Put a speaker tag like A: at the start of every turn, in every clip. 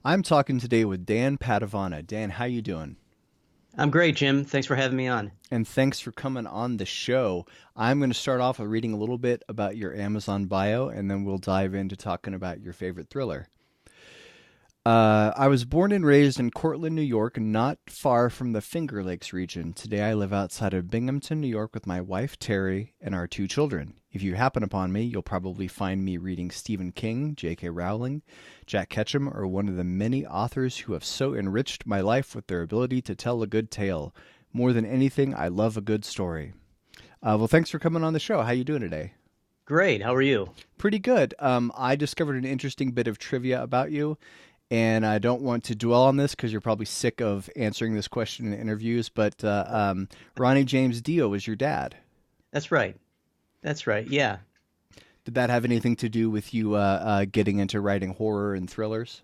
A: I'm talking today with Dan Padavona. Dan, how you doing?
B: I'm great, Jim. Thanks for having me on.
A: And thanks for coming on the show. I'm going to start off with reading a little bit about your Amazon bio, and then we'll dive into talking about your favorite thriller. I was born and raised in Cortland, New York, not far from the Finger Lakes region. Today I live outside of Binghamton, New York with my wife, Terry, and our two children. If you happen upon me, you'll probably find me reading Stephen King, J.K. Rowling, Jack Ketchum, or one of the many authors who have so enriched my life with their ability to tell a good tale. More than anything, I love a good story. Well, thanks for coming on the show. How you doing today?
B: Great. How are you?
A: Pretty good. I discovered an interesting bit of trivia about you, and I don't want to dwell on this because you're probably sick of answering this question in interviews, but Ronnie James Dio was your dad.
B: That's right. That's right. Yeah.
A: Did that have anything to do with you getting into writing horror and thrillers?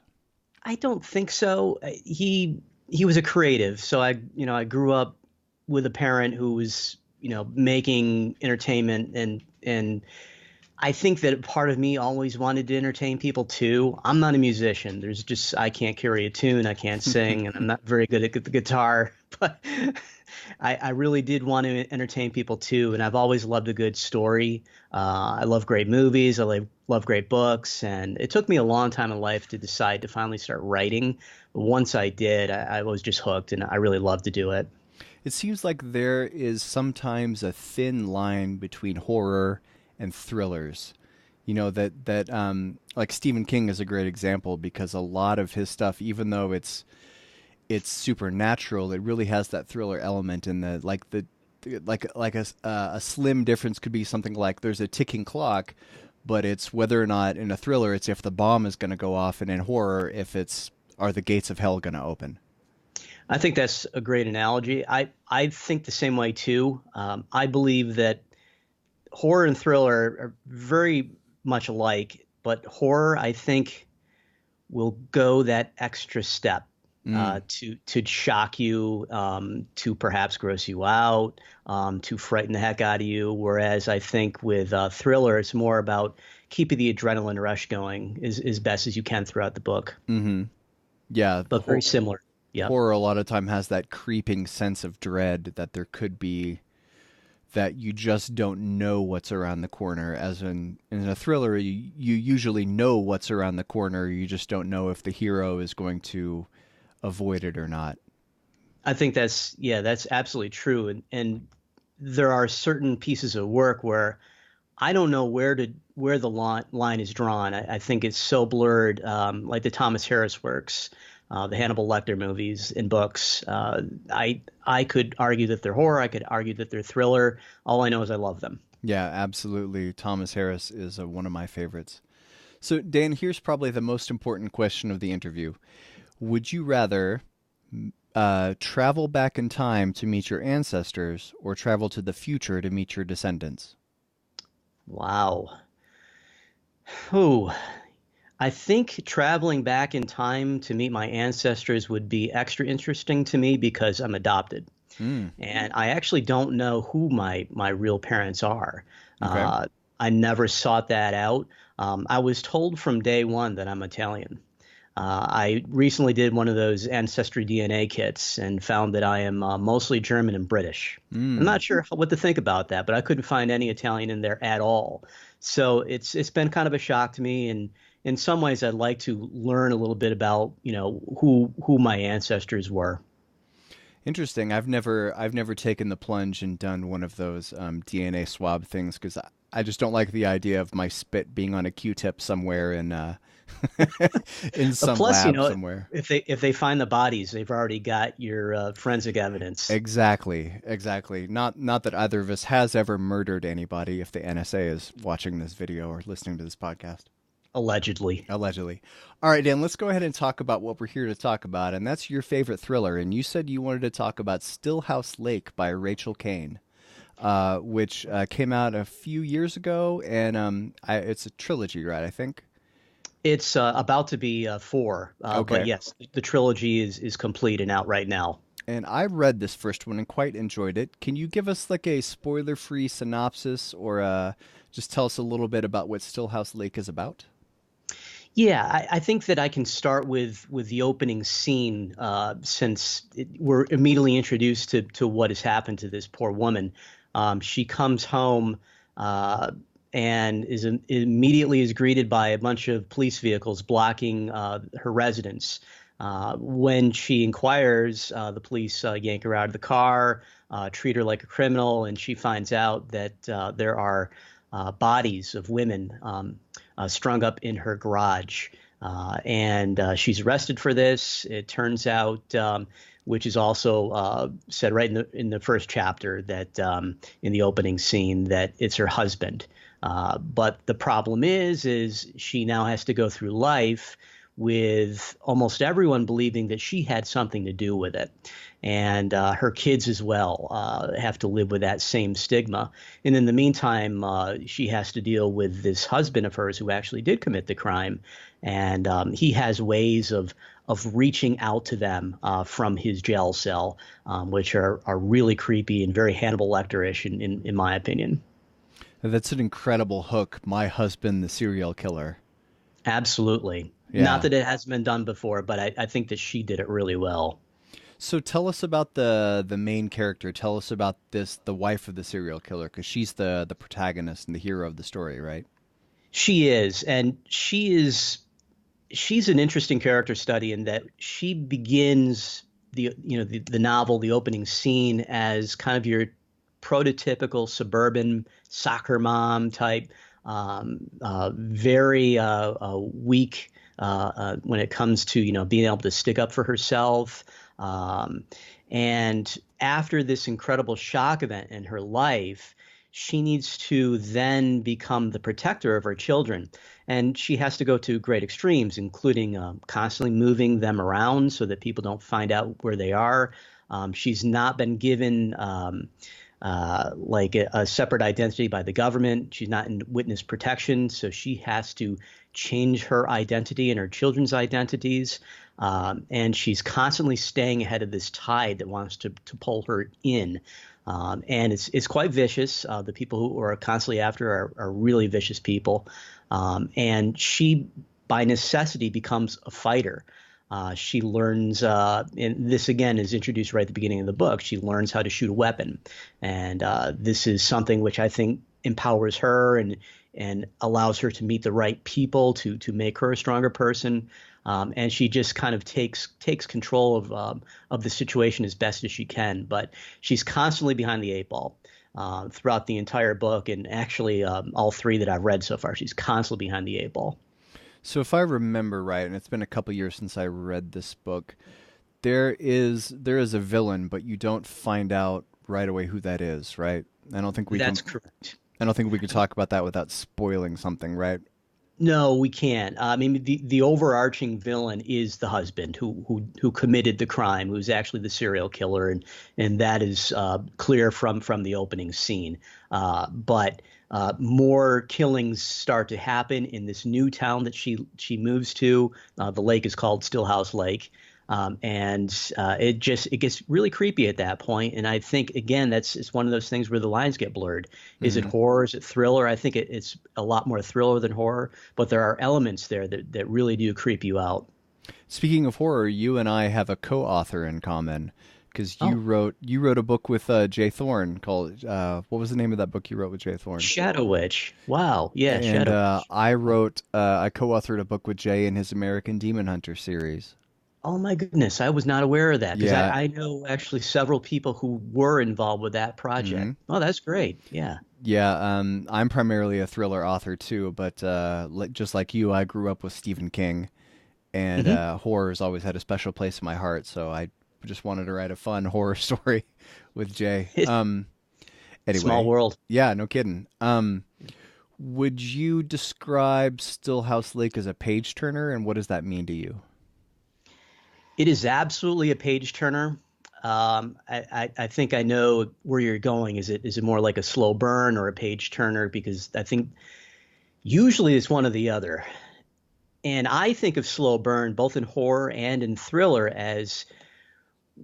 B: I don't think so. He was a creative, so I grew up with a parent who was, making entertainment and I think that part of me always wanted to entertain people too. I'm not a musician. I can't carry a tune, I can't sing, and I'm not very good at the guitar, but I really did want to entertain people too. And I've always loved a good story. I love great movies. Love great books. And it took me a long time in life to decide to finally start writing. But once I did, I was just hooked, and I really loved to do it.
A: It seems like there is sometimes a thin line between horror and thrillers. Like Stephen King is a great example because a lot of his stuff, even though it's supernatural, it really has that thriller element in a slim difference could be something like there's a ticking clock, but it's whether or not in a thriller it's if the bomb is going to go off, and in horror if it's are the gates of hell going to open.
B: I think that's a great analogy. I think the same way too. I believe that horror and thriller are very much alike, but horror, I think, will go that extra step to shock you, to perhaps gross you out, to frighten the heck out of you. Whereas I think with thriller, it's more about keeping the adrenaline rush going as best as you can throughout the book.
A: Mm-hmm. Yeah,
B: But very similar. Yeah.
A: horror a lot of time has that creeping sense of dread that there could be that you just don't know what's around the corner. As in a thriller, you usually know what's around the corner. You just don't know if the hero is going to avoid it or not.
B: I think that's absolutely true. And there are certain pieces of work where I don't know where the line is drawn. I think it's so blurred, like the Thomas Harris works, the Hannibal Lecter movies and books. I could argue that they're horror. I could argue that they're thriller. All I know is I love them.
A: Yeah, absolutely. Thomas Harris is one of my favorites. So, Dan, here's probably the most important question of the interview. Would you rather travel back in time to meet your ancestors or travel to the future to meet your descendants?
B: Wow. Ooh. I think traveling back in time to meet my ancestors would be extra interesting to me because I'm adopted.
A: Mm,
B: And I actually don't know who my real parents are.
A: okay.
B: I never sought that out. I was told from day one that I'm Italian. I recently did one of those ancestry DNA kits and found that I am mostly German and British. I'm
A: Mm.
B: not sure what to think about that, but I couldn't find any Italian in there at all. So it's been kind of a shock to me, and in some ways, I'd like to learn a little bit about who my ancestors were.
A: Interesting. I've never taken the plunge and done one of those DNA swab things because I just don't like the idea of my spit being on a Q-tip somewhere in in some
B: Plus,
A: lab somewhere.
B: if they find the bodies, they've already got your forensic evidence.
A: Exactly, exactly. Not that either of us has ever murdered anybody. If the NSA is watching this video or listening to this podcast.
B: Allegedly.
A: Allegedly. All right, Dan, let's go ahead and talk about what we're here to talk about, and that's your favorite thriller. And you said you wanted to talk about Stillhouse Lake by Rachel Caine, which came out a few years ago, and it's a trilogy, right? I think.
B: It's about to be four, but
A: Okay.
B: yes, the trilogy is complete and out right now.
A: And I read this first one and quite enjoyed it. Can you give us like a spoiler-free synopsis, or just tell us a little bit about what Stillhouse Lake is about?
B: Yeah, I think that I can start with the opening scene, since we're immediately introduced to what has happened to this poor woman. She comes home, uh, and immediately is greeted by a bunch of police vehicles blocking her residence. When she inquires, the police yank her out of the car, treat her like a criminal, and she finds out that there are bodies of women strung up in her garage. And she's arrested for this. It turns out, which is also said right in the first chapter, that in the opening scene, that it's her husband. But the problem is she now has to go through life with almost everyone believing that she had something to do with it. And her kids as well have to live with that same stigma. And in the meantime, she has to deal with this husband of hers who actually did commit the crime. And he has ways of reaching out to them from his jail cell, which are really creepy and very Hannibal Lecter-ish in my opinion.
A: That's an incredible hook. My husband, the serial killer.
B: Absolutely. Not
A: Yeah.
B: that it hasn't been done before, but I think that she did it really well.
A: So tell us about the main character. Tell us about the wife of the serial killer, because she's the protagonist and the hero of the story, right?
B: She is, and she's an interesting character study in that she begins the novel, the opening scene, as kind of your prototypical suburban soccer mom type, very weak when it comes to being able to stick up for herself. Um, and after this incredible shock event in her life, she needs to then become the protector of her children. And she has to go to great extremes, including constantly moving them around so that people don't find out where they are. She's not been given like a separate identity by the government. She's not in witness protection, so she has to change her identity and her children's identities. And she's constantly staying ahead of this tide that wants to pull her in. And it's quite vicious. The people who are constantly after her are really vicious people. And she, by necessity, becomes a fighter. She learns, and this again is introduced right at the beginning of the book. She learns how to shoot a weapon, and this is something which I think empowers her and allows her to meet the right people to make her a stronger person. And she just kind of takes control of the situation as best as she can. But she's constantly behind the eight ball throughout the entire book, and actually all three that I've read so far, she's constantly behind the eight ball.
A: So if I remember right, and it's been a couple years since I read this book, there is a villain, but you don't find out right away who that is, right? I don't think we can.
B: That's correct.
A: I don't think we could talk about that without spoiling something, right?
B: No, we can't. I mean, the overarching villain is the husband who committed the crime, who's actually the serial killer, and that is clear from the opening scene. But more killings start to happen in this new town that she moves to. The lake is called Stillhouse Lake. And it gets really creepy at that point. And I think again it's one of those things where the lines get blurred. Is it horror? Is it thriller? I think it's a lot more thriller than horror, but there are elements there that really do creep you out.
A: Speaking of horror, you and I have a co-author in common, because
B: Oh,
A: you wrote a book with Jay Thorne called what was the name of that book you wrote with Jay Thorne?
B: Shadow Witch. Wow. Yeah,
A: And
B: Shadow Witch.
A: I co-authored a book with Jay in his American Demon Hunter series.
B: Oh my goodness, I was not aware of that because
A: Yeah,
B: I know actually several people who were involved with that project.
A: hmm
B: Oh, that's great. Yeah.
A: yeah. I'm primarily a thriller author too, but just like you, I grew up with Stephen King, and
B: Hmm.
A: horror's always had a special place in my heart. So I just wanted to write a fun horror story with Jay.
B: Small
A: Anyway,
B: world.
A: yeah, no kidding. Would you describe Stillhouse Lake as a page turner, and what does that mean to you?
B: It is absolutely a page turner. I think I know where you're going. Is it more like a slow burn or a page turner? Because I think usually it's one or the other. And I think of slow burn both in horror and in thriller as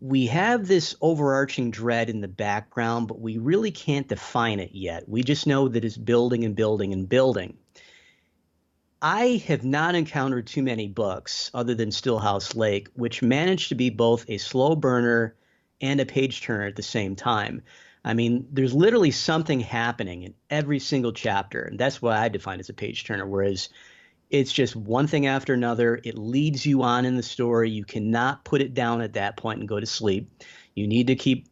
B: we have this overarching dread in the background, but we really can't define it yet. We just know that it's building and building and building. I have not encountered too many books other than Stillhouse Lake, which managed to be both a slow burner and a page turner at the same time. I mean, there's literally something happening in every single chapter, and that's what I define as a page turner, whereas it's just one thing after another. It leads you on in the story. You cannot put it down at that point and go to sleep. You need to keep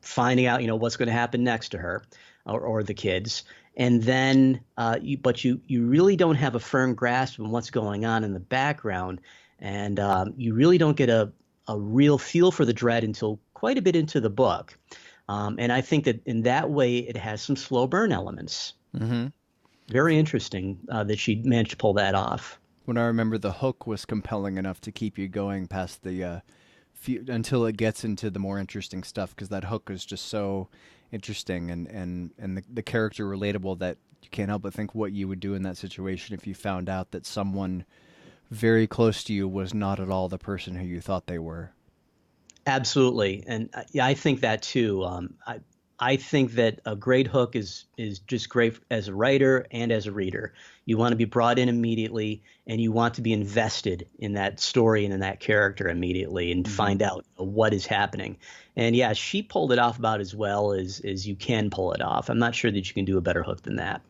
B: finding out, what's going to happen next to her or the kids. And then, you really don't have a firm grasp on what's going on in the background. And you really don't get a real feel for the dread until quite a bit into the book. And I think that in that way, it has some slow burn elements.
A: Mm-hmm.
B: Very interesting that she managed to pull that off.
A: When I remember the hook was compelling enough to keep you going past the until it gets into the more interesting stuff, because that hook is just so interesting and the character relatable that you can't help but think what you would do in that situation if you found out that someone very close to you was not at all the person who you thought they were.
B: Absolutely, and yeah, I think that too. I think that a great hook is just great as a writer and as a reader. You want to be brought in immediately, and you want to be invested in that story and in that character immediately, and find out what is happening. And yeah, she pulled it off about as well as you can pull it off. I'm not sure that you can do a better hook than that.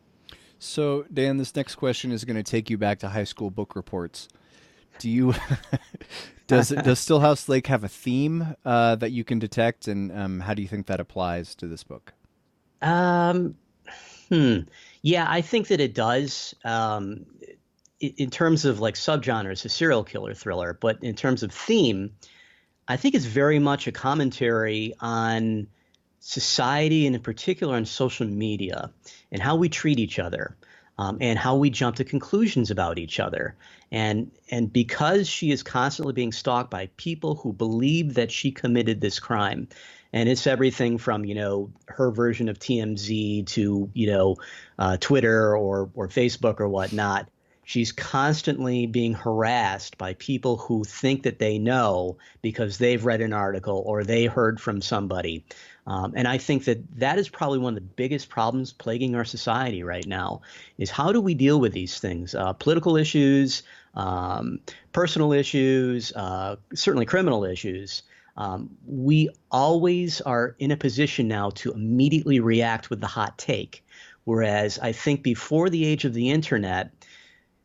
A: So, Dan, this next question is going to take you back to high school book reports. Do you does Stillhouse Lake have a theme that you can detect, and how do you think that applies to this book?
B: Um, Yeah, I think that it does. In terms of like subgenre, it's a serial killer thriller, but in terms of theme, I think it's very much a commentary on society and in particular on social media and how we treat each other, and how we jump to conclusions about each other. And because she is constantly being stalked by people who believe that she committed this crime, and it's everything from her version of TMZ to Twitter or Facebook or whatnot. She's constantly being harassed by people who think that they know because they've read an article or they heard from somebody. And I think that that is probably one of the biggest problems plaguing our society right now is how do we deal with these things? Political issues, personal issues, certainly criminal issues. We always are in a position now to immediately react with the hot take. Whereas I think before the age of the internet,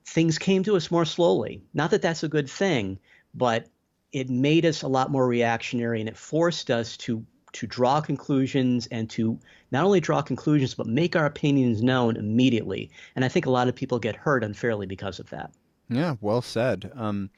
B: things came to us more slowly. Not that that's a good thing, but it made us a lot more reactionary, and it forced us to draw conclusions and to not only draw conclusions, but make our opinions known immediately. And I think a lot of people get hurt unfairly because of that.
A: Yeah, well said. And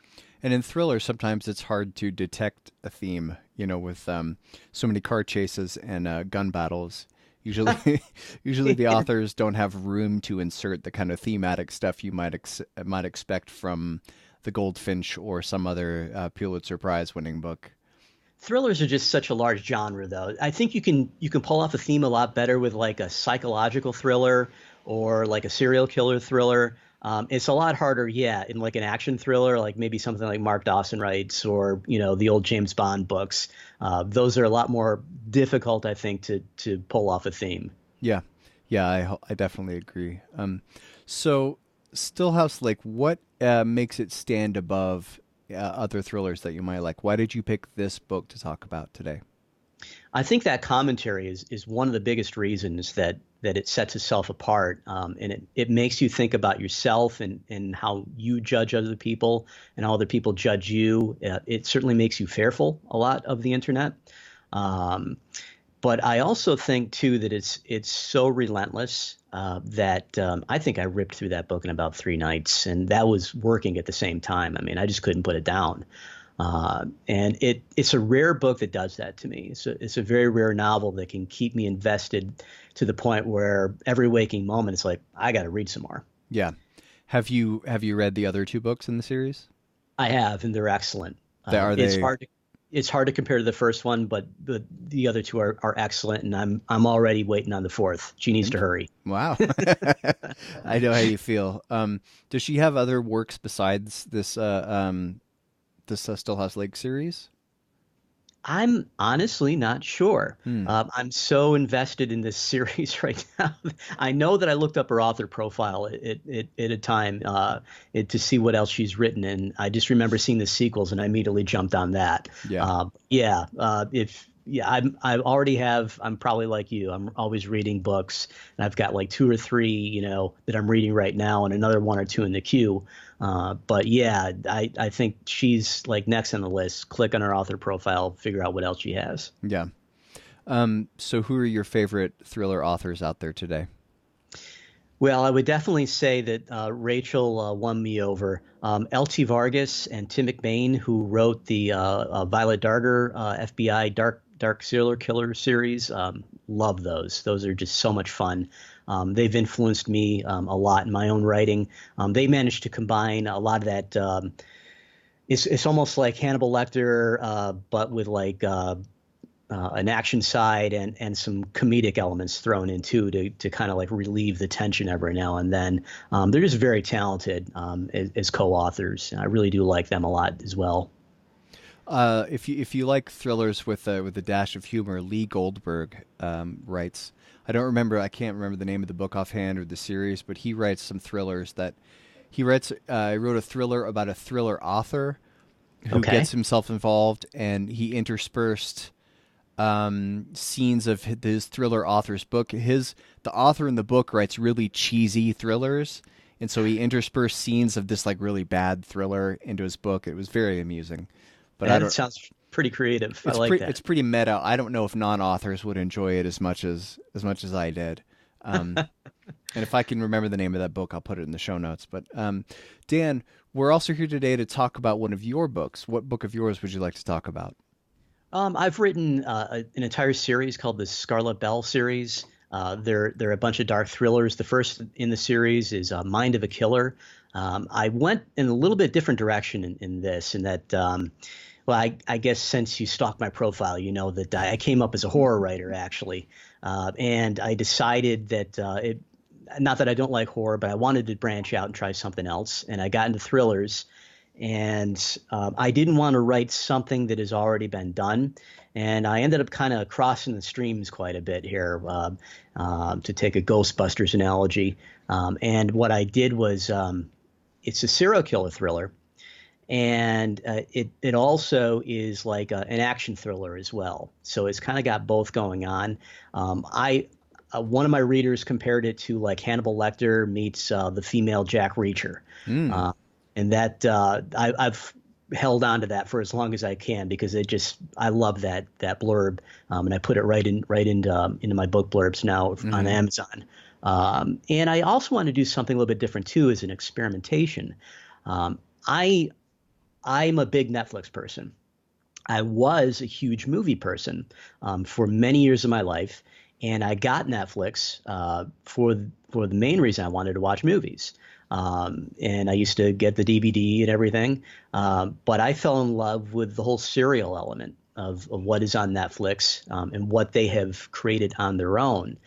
A: in thrillers, sometimes it's hard to detect a theme, with so many car chases and gun battles. Usually, usually the authors don't have room to insert the kind of thematic stuff you might expect from The Goldfinch or some other Pulitzer Prize winning book.
B: Thrillers are just such a large genre, though. I think you can pull off a theme a lot better with like a psychological thriller or like a serial killer thriller. It's a lot harder, yeah, in like an action thriller, like maybe something like Mark Dawson writes, or the old James Bond books. Those are a lot more difficult, I think, to pull off a theme.
A: Yeah, yeah, I definitely agree. So Stillhouse Lake, what makes it stand above other thrillers that you might like? Why did you pick this book to talk about today?
B: I think that commentary is one of the biggest reasons that it sets itself apart, and it makes you think about yourself and how you judge other people and how other people judge you. It certainly makes you fearful a lot of the internet. But I also think too that it's so relentless that I think I ripped through that book in about 3 nights, and that was working at the same time. I mean, I just couldn't put it down. And it's a rare book that does that to me. It's a very rare novel that can keep me invested to the point where every waking moment it's like I got to read some more.
A: Yeah. Have you read the other 2 books in the series?
B: I have, and they're excellent.
A: Are they?
B: It's hard to compare to the first one, but the other 2 are excellent, and I'm already waiting on the 4th. She needs to hurry.
A: Wow. I know how you feel. Does she have other works besides this Stillhouse Lake series?
B: I'm honestly not sure.
A: Hmm.
B: I'm so invested in this series right now. I know that I looked up her author profile at a time to see what else she's written, and I just remember seeing the sequels, and I immediately jumped on that.
A: Yeah.
B: Yeah, if yeah, I already have. I'm probably like you. I'm always reading books, and I've got like two or three, that I'm reading right now, and another one or two in the queue. But yeah, I think she's like next on the list. Click on her author profile, figure out what else she has.
A: Yeah. So who are your favorite thriller authors out there today?
B: Well, I would definitely say that Rachel won me over. L.T. Vargas and Tim McBain, who wrote the Violet Darter FBI Dark Serial Killer series, love those. Those are just so much fun. They've influenced me a lot in my own writing. They managed to combine a lot of that. It's almost like Hannibal Lecter, but with like an action side and some comedic elements thrown in too to kind of like relieve the tension every now and then. They're just very talented as co-authors. I really do like them a lot as well.
A: If you like thrillers with a dash of humor, Lee Goldberg writes. I can't remember the name of the book offhand or the series, but he writes some thrillers that he writes. He wrote a thriller about a thriller author who
B: Okay.
A: gets himself involved, and he interspersed scenes of his thriller author's book. The author in the book writes really cheesy thrillers, and so he interspersed scenes of this like really bad thriller into his book. It was very amusing, but I
B: And it
A: don't.
B: sounds pretty creative. I like that.
A: It's pretty meta. I don't know if non-authors would enjoy it as much as I did. And if I can remember the name of that book, I'll put it in the show notes. But Dan, we're also here today to talk about one of your books. What book of yours would you like to talk about?
B: I've written an entire series called the Scarlet Belle series. They're a bunch of dark thrillers. The first in the series is Mind of a Killer. I went in a little bit different direction in this, in that, well, I guess since you stalked my profile, you know that I came up as a horror writer, actually. And I decided that not that I don't like horror, but I wanted to branch out and try something else. And I got into thrillers. And I didn't want to write something that has already been done. And I ended up kind of crossing the streams quite a bit here, to take a Ghostbusters analogy. And what I did was, it's a serial killer thriller, and it also is like an action thriller as well. So it's kind of got both going on. I One of my readers compared it to like Hannibal Lecter meets the female Jack Reacher.
A: Mm.
B: And that I've held on to that for as long as I can, because I love that blurb, and I put it right into my book blurbs now on Amazon. And I also want to do something a little bit different too, as an experimentation. I I'm a big Netflix person. I was a huge movie person for many years of my life, and I got Netflix for the main reason I wanted to watch movies. And I used to get the DVD and everything, but I fell in love with the whole serial element of what is on Netflix, and what they have created on their own.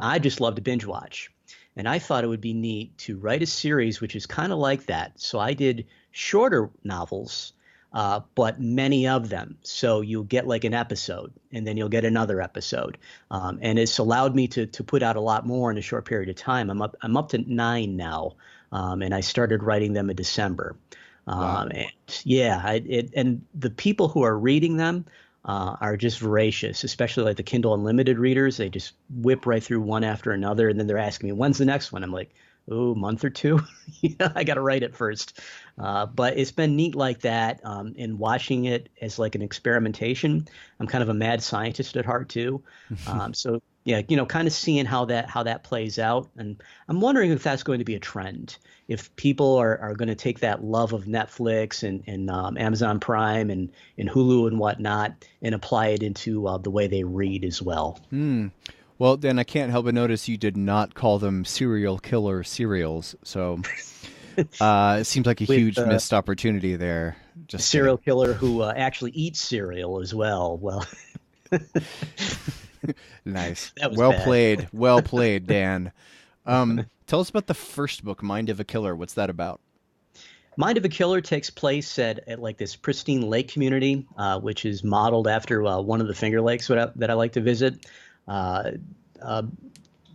B: I just love to binge watch. And I thought it would be neat to write a series which is kind of like that. So I did shorter novels, but many of them. So you'll get like an episode, and then you'll get another episode, and it's allowed me to put out a lot more in a short period of time. I'm up to 9 now, and I started writing them in December.
A: Wow.
B: And yeah, and the people who are reading them are just voracious, especially like the Kindle Unlimited readers. They just whip right through one after another, and then they're asking me, "When's the next one?" I'm like, "Oh, month or two." I got to write it first. But it's been neat like that, and watching it as like an experimentation. I'm kind of a mad scientist at heart too, so yeah, kind of seeing how that plays out, and I'm wondering if that's going to be a trend. If people are going to take that love of Netflix and Amazon Prime and Hulu and whatnot, and apply it into the way they read as well.
A: Hmm. Well, then I can't help but notice you did not call them serial killer serials. So it seems like a
B: With
A: huge missed opportunity there.
B: a
A: Just
B: serial
A: kidding.
B: killer who actually eats cereal as well. Well,
A: Nice.
B: that was
A: Well
B: bad.
A: played. Well played, Dan. Tell us about the first book, Mind of a Killer. What's that about?
B: Mind of a Killer takes place at like this pristine lake community, which is modeled after one of the Finger Lakes that I like to visit. Uh, a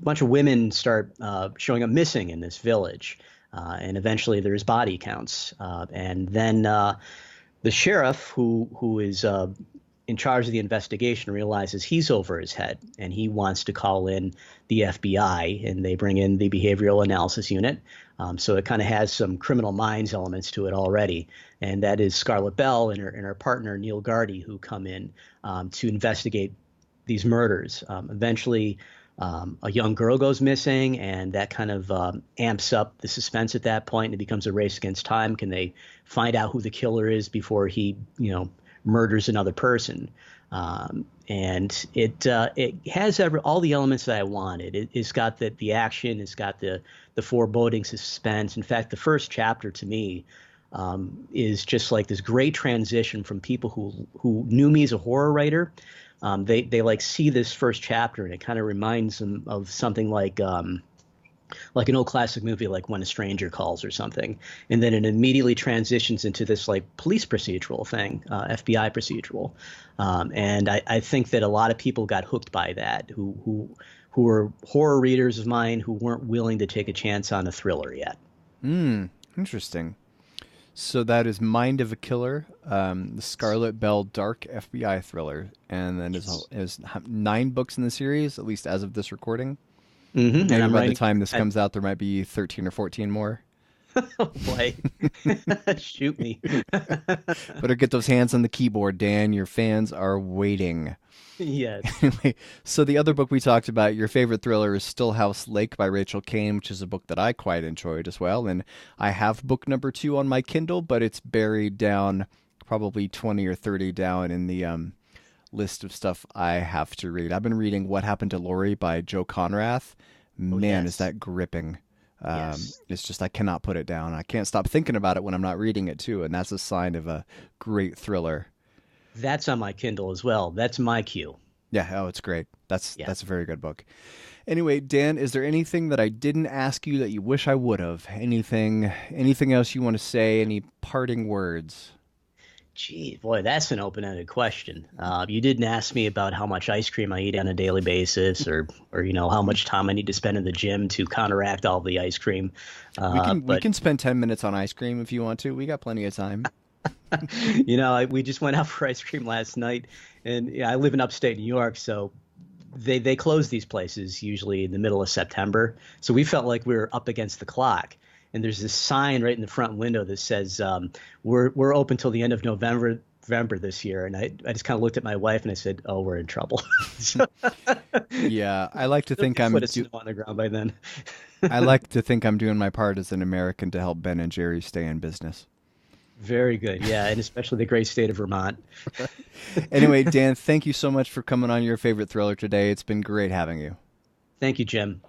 B: bunch of women start showing up missing in this village, and eventually there's body counts. And then the sheriff, who is in charge of the investigation, realizes he's over his head, and he wants to call in the FBI, and they bring in the behavioral analysis unit. So it kind of has some Criminal Minds elements to it already, and that is Scarlet Belle and her partner Neil Gardy, who come in to investigate these murders. Eventually, a young girl goes missing, and that kind of amps up the suspense at that point, and it becomes a race against time. Can they find out who the killer is before he, murders another person? And it has all the elements that I wanted. It's got the action. It's got the foreboding suspense. In fact, the first chapter to me is just like this great transition from people who knew me as a horror writer. They like see this first chapter, and it kind of reminds them of something like an old classic movie like When a Stranger Calls or something. And then it immediately transitions into this like police procedural thing, FBI procedural. And I think that a lot of people got hooked by that who were horror readers of mine who weren't willing to take a chance on a thriller yet.
A: Interesting. So that is Mind of a Killer, the Scarlet Belle dark FBI thriller. And then there's 9 books in the series, at least as of this recording.
B: Mm-hmm.
A: And by the time this comes out, there might be 13 or 14 more.
B: Oh, boy. Shoot me.
A: Better get those hands on the keyboard, Dan. Your fans are waiting.
B: Yes.
A: Anyway, so the other book we talked about, your favorite thriller, is Stillhouse Lake by Rachel Caine, which is a book that I quite enjoyed as well. And I have book number 2 on my Kindle, but it's buried down probably 20 or 30 down in the list of stuff I have to read. I've been reading What Happened to Laurie by Joe Conrath. Man, is that gripping.
B: Yes.
A: It's just I cannot put it down. I can't stop thinking about it when I'm not reading it, too. And that's a sign of a great thriller.
B: That's on my Kindle as well. That's my cue.
A: Yeah, oh, it's great. That's a very good book. Anyway, Dan, is there anything that I didn't ask you that you wish I would have? Anything else you want to say? Any parting words?
B: Gee, boy, that's an open-ended question. You didn't ask me about how much ice cream I eat on a daily basis, or how much time I need to spend in the gym to counteract all the ice cream.
A: We can spend 10 minutes on ice cream if you want to. We got plenty of time.
B: We just went out for ice cream last night, and I live in upstate New York, so they close these places usually in the middle of September. So we felt like we were up against the clock. And there's this sign right in the front window that says we're open till the end of November this year. And I just kind of looked at my wife and I said, "Oh, we're in trouble."
A: Yeah, I like to think I'm
B: snow on the ground by then.
A: I like to think I'm doing my part as an American to help Ben and Jerry stay in business.
B: Very good, yeah, and especially the great state of Vermont.
A: Anyway, Dan, thank you so much for coming on Your Favorite Thriller today. It's been great having you.
B: Thank you, Jim.